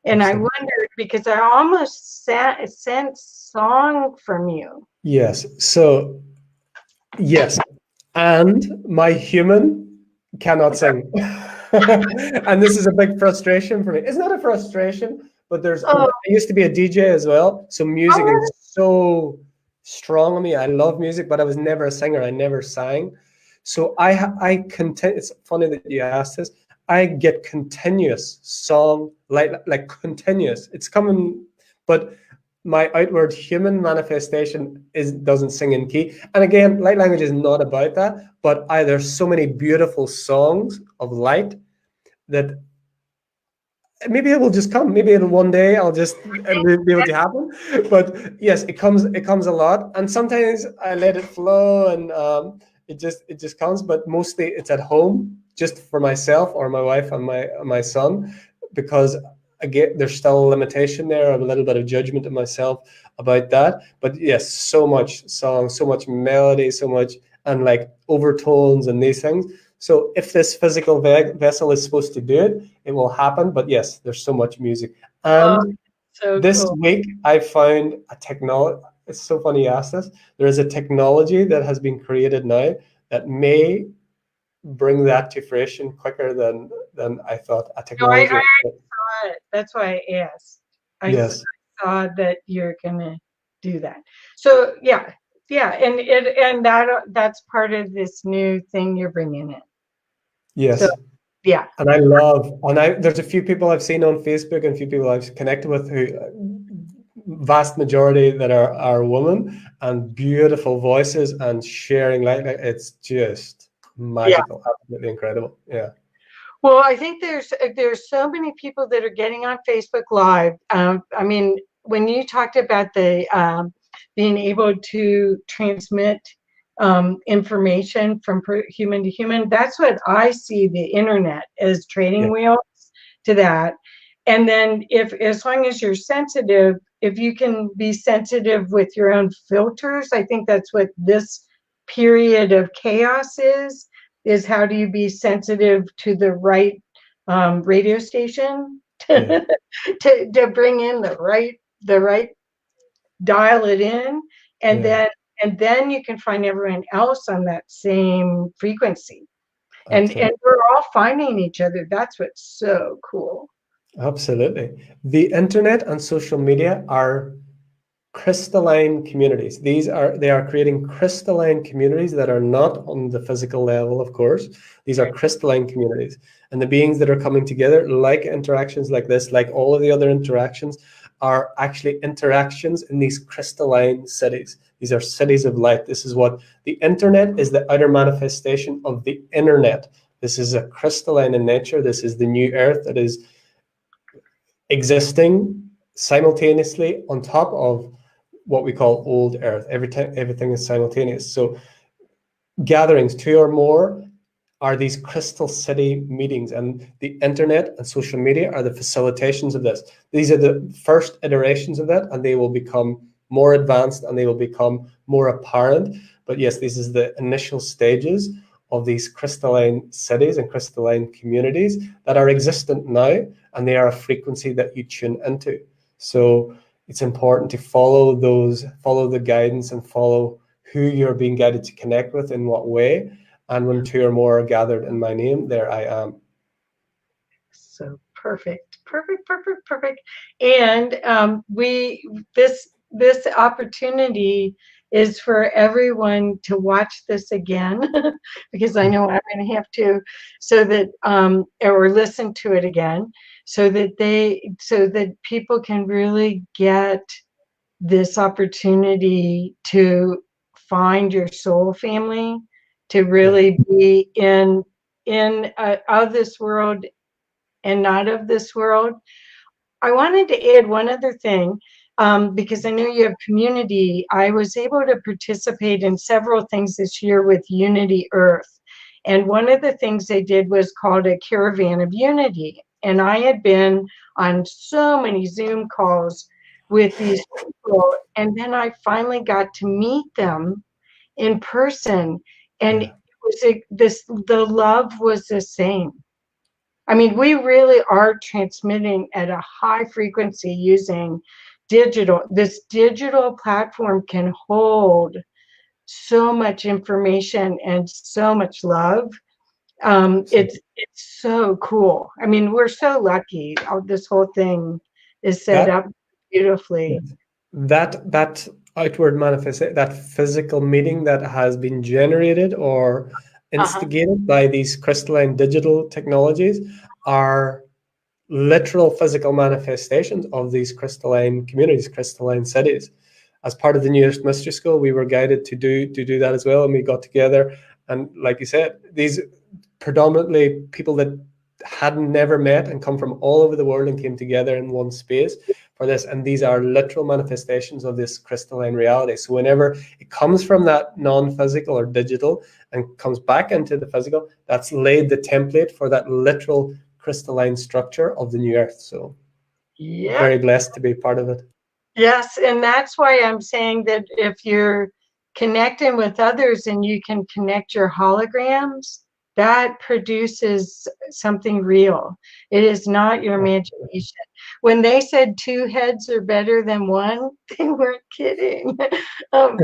And I wondered, because I almost sensed song from you. Yes. So, yes. And my human cannot sing. And this is a big frustration for me. It's not a frustration, but I used to be a DJ as well. So music is so strong on me. I love music, but I was never a singer. I never sang. So it's funny that you asked this. I get continuous song, like continuous. It's coming, but my outward human manifestation doesn't sing in key. And again, light language is not about that, but there's so many beautiful songs of light that maybe it will just come. Maybe it'll one day I'll just be able to happen. But yes, it comes a lot. And sometimes I let it flow, and it just comes, but mostly it's at home, just for myself or my wife and my son, because again, there's still a limitation there, a little bit of judgment of myself about that. But yes, so much song, so much melody, so much, and like overtones and these things. So if this physical vessel is supposed to do it, it will happen. But yes, there's so much music. And this week I found a technology. It's so funny you asked this. There is a technology that has been created now that may bring that to fruition quicker than I thought a No, I technology. saw it. That's why I asked. Yes, Saw that you're gonna do that. So yeah, yeah, and that's part of this new thing you're bringing in. So yes. yeah, And there's a few people I've seen on Facebook and a few people I've connected with who vast majority that are women and beautiful voices and sharing like it's just yeah. magical, absolutely incredible. Yeah. Well, I think there's so many people that are getting on Facebook Live. I mean, when you talked about the being able to transmit information from human to human, that's what I see the internet as Yeah. training wheels to that. And then if as long as you're sensitive, if you can be sensitive with your own filters, I think that's what this period of chaos is how do you be sensitive to the right radio station Yeah. to bring in the right dial it in and Yeah. then you can find everyone else on that same frequency and Absolutely. we're all finding each other. That's what's so cool. Absolutely. The internet and social media are crystalline communities. They are creating crystalline communities that are not on the physical level, of course. These are crystalline communities. And the beings that are coming together, like interactions like this, like all of the other interactions, are actually interactions in these crystalline cities. These are cities of light. This is what the internet is, the outer manifestation of the internet. This is a crystalline in nature. This is the new earth that is existing simultaneously on top of what we call old earth. Everything is simultaneous. So gatherings, two or more, are these crystal city meetings, and the internet and social media are the facilitations of this. These are the first iterations of that, and they will become more advanced and they will become more apparent. But yes, this is the initial stages of these crystalline cities and crystalline communities that are existent now, and they are a frequency that you tune into. So it's important to follow the guidance and follow who you're being guided to connect with in what way. And when two or more are gathered in my name, there I am. So perfect. And we this opportunity is for everyone to watch this again because I know I'm going to have to, so that or listen to it again, so that people can really get this opportunity to find your soul family, to Yeah. really be in of this world and not of this world. I wanted to add one other thing because I know you have community. I was able to participate in several things this year with Unity Earth. And one of the things they did was called a Caravan of Unity. And I had been on so many Zoom calls with these people. And then I finally got to meet them in person. And Yeah. it was the love was the same. I mean, we really are transmitting at a high frequency using digital. This digital platform can hold so much information and so much love. So It's so cool. I mean, we're so lucky. This whole thing is set that up beautifully. that outward manifest, that physical meeting that has been generated or Uh-huh. instigated by these crystalline digital technologies are literal physical manifestations of these crystalline communities, crystalline cities. As part of the New Earth Mystery School, we were guided to do that as well, and we got together. And like you said, these predominantly people that had never met and come from all over the world and came together in one space for this. And these are literal manifestations of this crystalline reality. So whenever it comes from that non-physical or digital and comes back into the physical, that's laid the template for that literal crystalline structure of the new earth. So Yep. very blessed to be part of it. Yes, and that's why I'm saying that if you're connecting with others and you can connect your holograms that produces something real. It is not your imagination. When they said 2 heads are better than 1, they weren't kidding. um,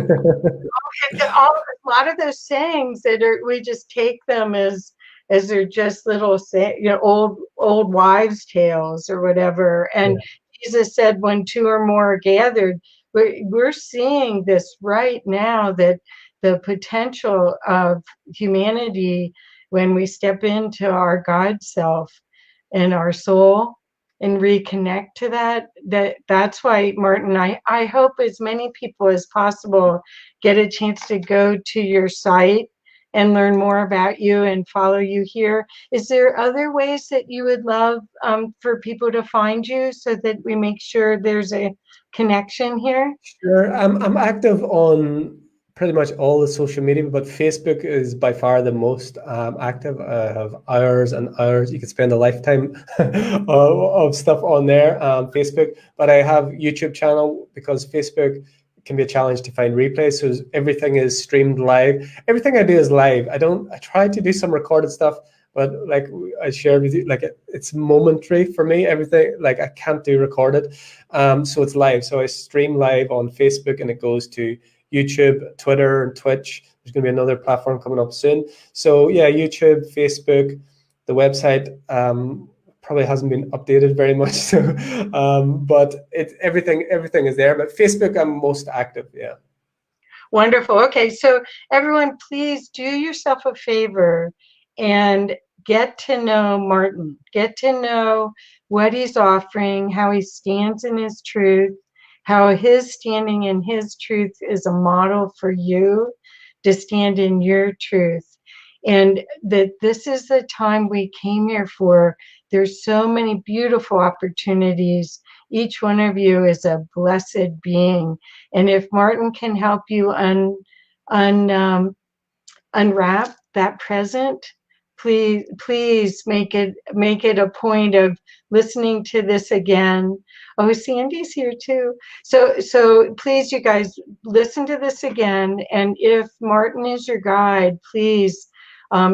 a lot of those sayings that are, we just take them as they're just little say, old wives' tales or whatever. And Jesus said, when 2 or more are gathered, we're seeing this right now, that the potential of humanity when we step into our God self and our soul and reconnect to that's why, Martin, I hope as many people as possible get a chance to go to your site and learn more about you and follow you here. Is there other ways that you would love for people to find you, so that we make sure there's a connection here? Sure. I'm active on pretty much all the social media, but Facebook is by far the most active. I have hours and hours. You could spend a lifetime of stuff on there, Facebook. But I have YouTube channel because Facebook can be a challenge to find replays. So everything is streamed live. Everything I do is live. I try to do some recorded stuff, but like I shared with you, like it's momentary for me. Everything, like I can't do recorded. So it's live. So I stream live on Facebook, and it goes to YouTube, Twitter, and Twitch. There's going to be another platform coming up soon. So yeah, YouTube, Facebook, the website probably hasn't been updated very much. So, but everything is there. But Facebook, I'm most active. Yeah. Wonderful. Okay, so everyone, please do yourself a favor and get to know Martin. Get to know what he's offering, how he stands in his truth, how his standing in his truth is a model for you to stand in your truth. And that this is the time we came here for. There's so many beautiful opportunities. Each one of you is a blessed being. And if Martin can help you unwrap that present, please make it a point of listening to this again. Oh, Sandy's here too. So please, you guys, listen to this again. And if Martin is your guide, please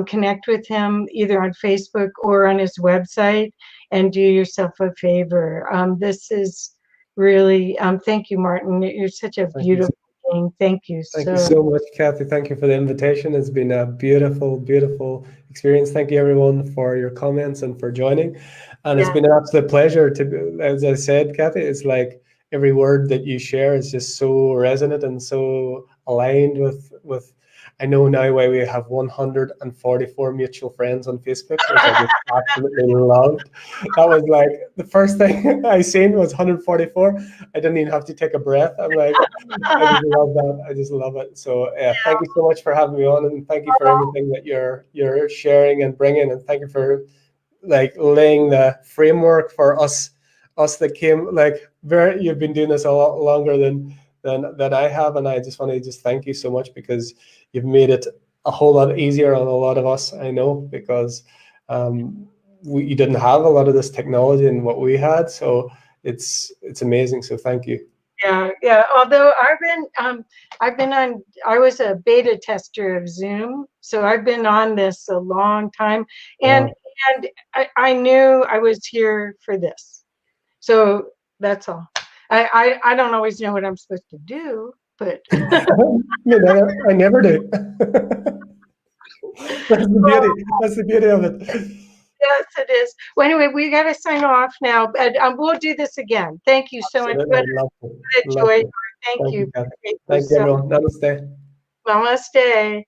connect with him either on Facebook or on his website, and do yourself a favor. This is really, thank you, Martin. You're such a beautiful being. Thank you Thank you so much, Kathy. Thank you for the invitation. It's been a beautiful, beautiful experience. Thank you, everyone, for your comments and for joining. And it's been an absolute pleasure to, as I said, Kathy, it's like every word that you share is just so resonant and so aligned with I know now why we have 144 mutual friends on Facebook, which I just absolutely loved. That was like the first thing I seen was 144. I didn't even have to take a breath. I'm like, I just love that. I just love it. So yeah, thank you so much for having me on, and thank you for everything that you're sharing and bringing, and thank you for like laying the framework for us that came like you've been doing this a lot longer than I have, and I just want to thank you so much, because you've made it a whole lot easier on a lot of us. I know, because you didn't have a lot of this technology and what we had, so it's amazing. So thank you. Yeah. Although I've been on. I was a beta tester of Zoom, so I've been on this a long time, and I knew I was here for this. So that's all. I don't always know what I'm supposed to do, but I never do. That's the beauty of it. Yes, it is. Well, anyway, we got to sign off now, but we'll do this again. Thank you so much. What a joy. Thank you. Thank you, everyone. Namaste. Namaste.